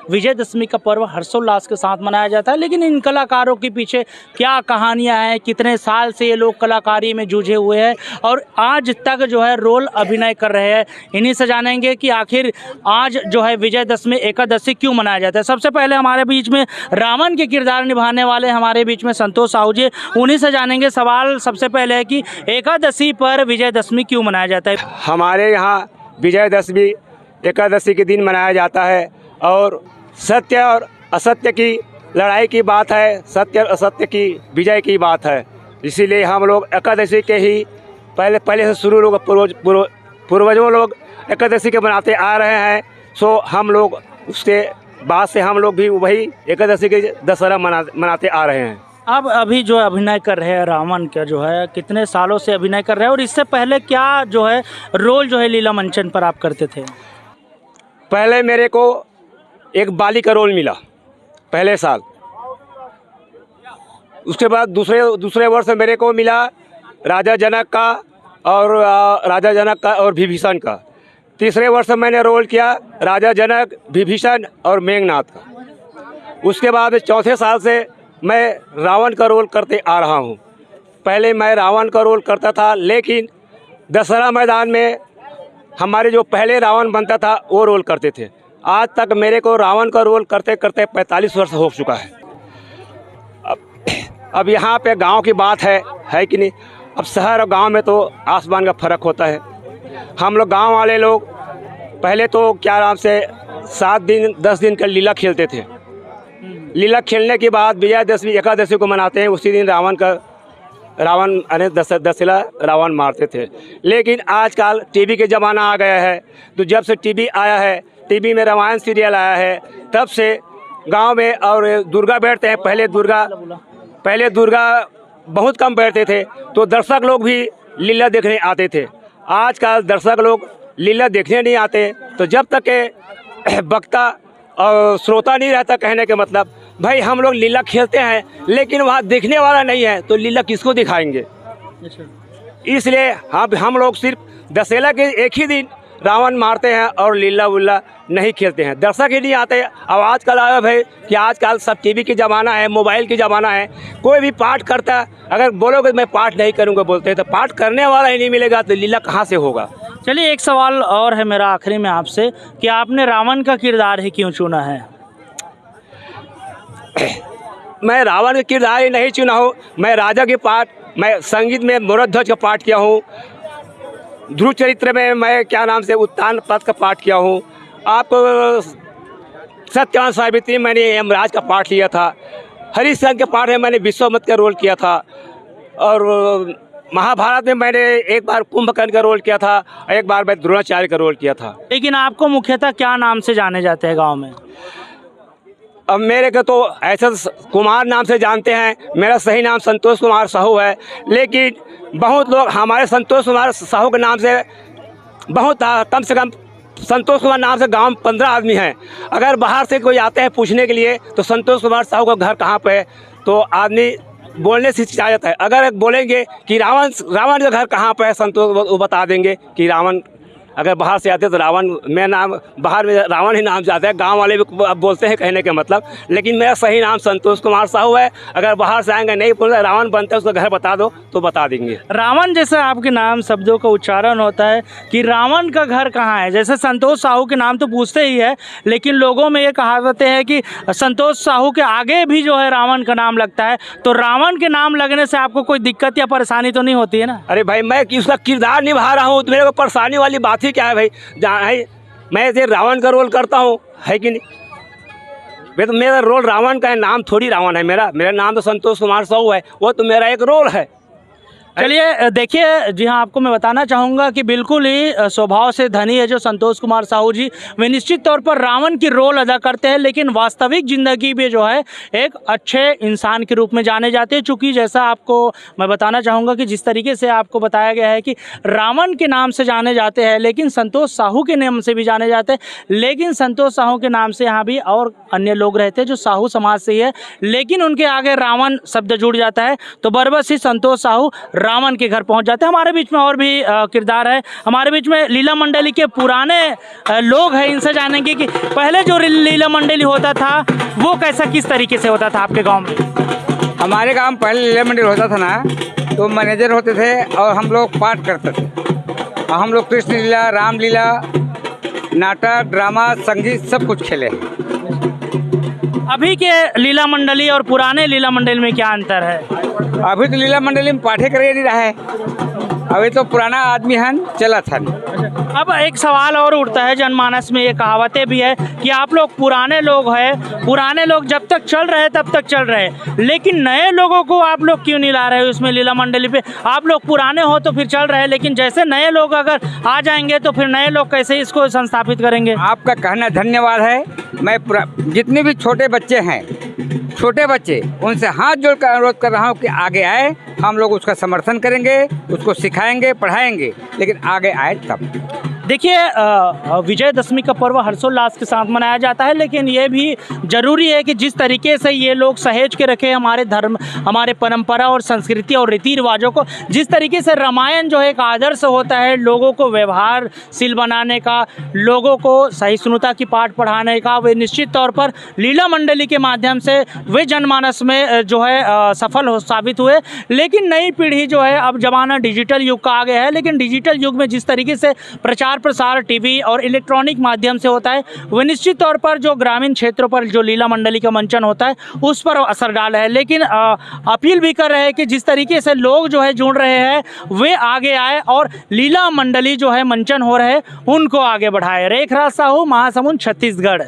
विजयदशमी का पर्व हर्षोल्लास के साथ मनाया जाता है। लेकिन इन कलाकारों के पीछे क्या कहानियाँ हैं, कितने साल से ये लोग कलाकारी में जूझे हुए हैं और आज तक जो है रोल अभिनय कर रहे हैं, इन्हीं से जानेंगे कि आखिर आज जो है विजयदशमी एकादशी क्यों मनाया जाता है। सबसे पहले हमारे बीच में रावण के किरदार निभाने वाले हमारे बीच में संतोष साहू जी, उन्हीं से जानेंगे। सवाल सबसे पहले है कि एकादशी पर विजयदशमी क्यों मनाया जाता है? हमारे यहाँ विजयदशमी एकादशी के दिन मनाया जाता है और सत्य और असत्य की लड़ाई की बात है, सत्य और असत्य की विजय की बात है। इसीलिए हम लोग एकादशी के ही पहले से शुरू लोग पूर्वजों लोग एकादशी के मनाते आ रहे हैं। सो हम लोग उसके बाद से हम लोग भी वही एकादशी के दशहरा मनाते आ रहे हैं। आप अभी जो अभिनय कर रहे हैं रावण का जो है, कितने सालों से अभिनय कर रहे हैं और इससे पहले क्या जो है रोल जो है लीला मंचन पर आप करते थे? पहले मेरे को एक बाली का रोल मिला पहले साल। उसके बाद दूसरे वर्ष मेरे को मिला राजा जनक का और विभीषण का। तीसरे वर्ष मैंने रोल किया राजा जनक, विभीषण और मेघनाथ का। उसके बाद चौथे साल से मैं रावण का रोल करते आ रहा हूँ। पहले मैं रावण का रोल करता था, लेकिन दशहरा मैदान में हमारे जो पहले रावण बनता था वो रोल करते थे। आज तक मेरे को रावण का रोल करते करते 45 वर्ष हो चुका है। अब यहाँ पे गांव की बात है कि नहीं? अब शहर और गांव में तो आसमान का फ़र्क होता है। हम लोग गांव वाले लोग पहले तो क्या आराम से 7 दिन 10 दिन का लीला खेलते थे। लीला खेलने के बाद विजयदशमी एकादशी को मनाते हैं। उसी दिन रावण अने दशहरा रावण मारते थे। लेकिन आजकल टीवी के ज़माना आ गया है, तो जब से टीवी आया है, टीवी में रामायण सीरियल आया है, तब से गांव में और दुर्गा बैठते हैं। पहले दुर्गा बहुत कम बैठते थे, तो दर्शक लोग भी लीला देखने आते थे। आजकल दर्शक लोग लीला देखने नहीं आते। तो जब तक के वक्ता और श्रोता नहीं रहता, कहने के मतलब भाई हम लोग लीला खेलते हैं लेकिन वहाँ देखने वाला नहीं है, तो लीला किसको दिखाएंगे? इसलिए हम लोग सिर्फ दशहरा के एक ही दिन रावण मारते हैं और लीला उल्ला नहीं खेलते हैं। दर्शक ही नहीं आते। अब आजकल आया भाई कि आजकल सब टीवी की ज़माना है, मोबाइल की ज़माना है। कोई भी पाठ करता है, अगर बोलोगे मैं पाठ नहीं करूँगा बोलते हैं, तो पाठ करने वाला ही नहीं मिलेगा तो लीला कहाँ से होगा? चलिए, एक सवाल और है मेरा आखिरी में आपसे कि आपने रावण का किरदार ही क्यों चुना है? मैं रावण का किरदार ही नहीं चुना हूँ। मैं राजा के पाठ, मैं संगीत में मोरध्वज का पाठ किया हूँ। ध्रुव चरित्र में मैं क्या नाम से उत्तान पद का पाठ किया हूँ। आपको सत्यवान सावित्री मैंने यमराज का पाठ लिया था। हरिश्चंद्र के पाठ में मैंने विश्वामित्र का रोल किया था। और महाभारत में मैंने एक बार कुंभकर्ण का रोल किया था, एक बार मैं द्रोणाचार्य का रोल किया था। लेकिन आपको मुख्यतः क्या नाम से जाने जाते हैं गाँव में? अब मेरे को तो ऐसा कुमार नाम से जानते हैं। मेरा सही नाम संतोष कुमार साहू है, लेकिन बहुत लोग हमारे संतोष कुमार साहू के नाम से बहुत कम से कम संतोष कुमार नाम से गांव में 15 आदमी हैं। अगर बाहर से कोई आते हैं पूछने के लिए तो संतोष कुमार साहू का घर कहाँ पे है, तो आदमी बोलने से हिचकिचा जाता है। अगर बोलेंगे कि रावण का घर कहाँ पे है, संतोष वो बता देंगे कि रावण। अगर बाहर से आते तो रावण मेरा नाम, बाहर में रावण ही नाम जाता है। गांव वाले भी बोलते हैं कहने के मतलब, लेकिन मेरा सही नाम संतोष कुमार साहू है। अगर बाहर से आएंगे नहीं बोल रावण बनता है उसका घर बता दो तो बता देंगे। रावण जैसे आपके नाम शब्दों का उच्चारण होता है कि रावण का घर कहाँ है। जैसे संतोष साहू के नाम तो पूछते ही है, लेकिन लोगों में ये कहावतें हैं कि संतोष साहू के आगे भी जो है रावण का नाम लगता है। तो रावण के नाम लगने से आपको कोई दिक्कत या परेशानी तो नहीं होती है ना? अरे भाई, मैं उसका किरदार निभा रहा हूँ तो मेरे को परेशानी वाली बात ही क्या है भाई? जहाँ है मैं ऐसे रावण का रोल करता हूँ, है कि नहीं? भाई तो मेरा रोल रावण का है, नाम थोड़ी रावण है। मेरा नाम तो संतोष कुमार साहू है, वो तो मेरा एक रोल है। चलिए देखिए, जी हाँ, आपको मैं बताना चाहूँगा कि बिल्कुल ही स्वभाव से धनी है जो संतोष कुमार साहू जी। वे निश्चित तौर पर रावण की रोल अदा करते हैं, लेकिन वास्तविक ज़िंदगी में जो है एक अच्छे इंसान के रूप में जाने जाते हैं। चूँकि जैसा आपको मैं बताना चाहूँगा कि जिस तरीके से आपको बताया गया है कि रावण के नाम से जाने जाते हैं, लेकिन संतोष साहू के नाम से भी जाने जाते हैं। लेकिन संतोष साहू के नाम से यहाँ भी और अन्य लोग रहते हैं जो साहू समाज से ही है, लेकिन उनके आगे रावण शब्द जुड़ जाता है। तो बरबस ही संतोष साहू रावण के घर पहुंच जाते हैं। हमारे बीच में और भी किरदार है, हमारे बीच में लीला मंडली के पुराने लोग हैं, इनसे जानेंगे कि पहले जो लीला मंडली होता था वो कैसा किस तरीके से होता था आपके गाँव में। हमारे गांव में पहले लीला मंडल होता था ना, तो मैनेजर होते थे और हम लोग पाठ करते थे। और हम लोग कृष्ण लीला, रामलीला, नाटक, ड्रामा, संगीत सब कुछ खेले। अभी के लीला मंडली और पुराने लीला मंडली में क्या अंतर है? अभी तो लीला मंडली में पाठे करे नहीं रहा है, अभी तो पुराना आदमी हन चला था। अब एक सवाल और उठता है, जनमानस में ये कहावतें भी है कि आप लोग पुराने लोग हैं, पुराने लोग जब तक चल रहे तब तक चल रहे, लेकिन नए लोगों को आप लोग क्यों नहीं ला रहे हो इसमें लीला मंडली पे? आप लोग पुराने हो तो फिर चल रहे हैं, लेकिन जैसे नए लोग अगर आ जाएंगे तो फिर नए लोग कैसे इसको संस्थापित करेंगे? आपका कहना धन्यवाद है। मैं जितने भी छोटे बच्चे हैं, छोटे बच्चे, उनसे हाथ जोड़कर अनुरोध कर रहा हूँ कि आगे आए, हम लोग उसका समर्थन करेंगे, उसको सिखाएंगे, पढ़ाएंगे, लेकिन आगे आए तब। देखिए, विजयदशमी का पर्व हर्षोल्लास के साथ मनाया जाता है, लेकिन ये भी ज़रूरी है कि जिस तरीके से ये लोग सहेज के रखे हमारे धर्म, हमारे परंपरा और संस्कृति और रीति रिवाजों को, जिस तरीके से रामायण जो है एक आदर्श होता है लोगों को व्यवहारशील बनाने का, लोगों को सहिष्णुता की पाठ पढ़ाने का, वे निश्चित तौर पर लीला मंडली के माध्यम से वे जनमानस में जो है सफल साबित हुए। लेकिन नई पीढ़ी जो है, अब ज़माना डिजिटल युग का आ गया है, लेकिन डिजिटल युग में जिस तरीके से प्रचार प्रसार टीवी और इलेक्ट्रॉनिक माध्यम से होता है, वह निश्चित तौर पर जो ग्रामीण क्षेत्रों पर जो लीला मंडली का मंचन होता है उस पर असर डाला है। लेकिन अपील भी कर रहे हैं कि जिस तरीके से लोग जो है जुड़ रहे हैं वे आगे आए और लीला मंडली जो है मंचन हो रहे हैं उनको आगे बढ़ाए। रेखराज साहू, महासमुंद, छत्तीसगढ़।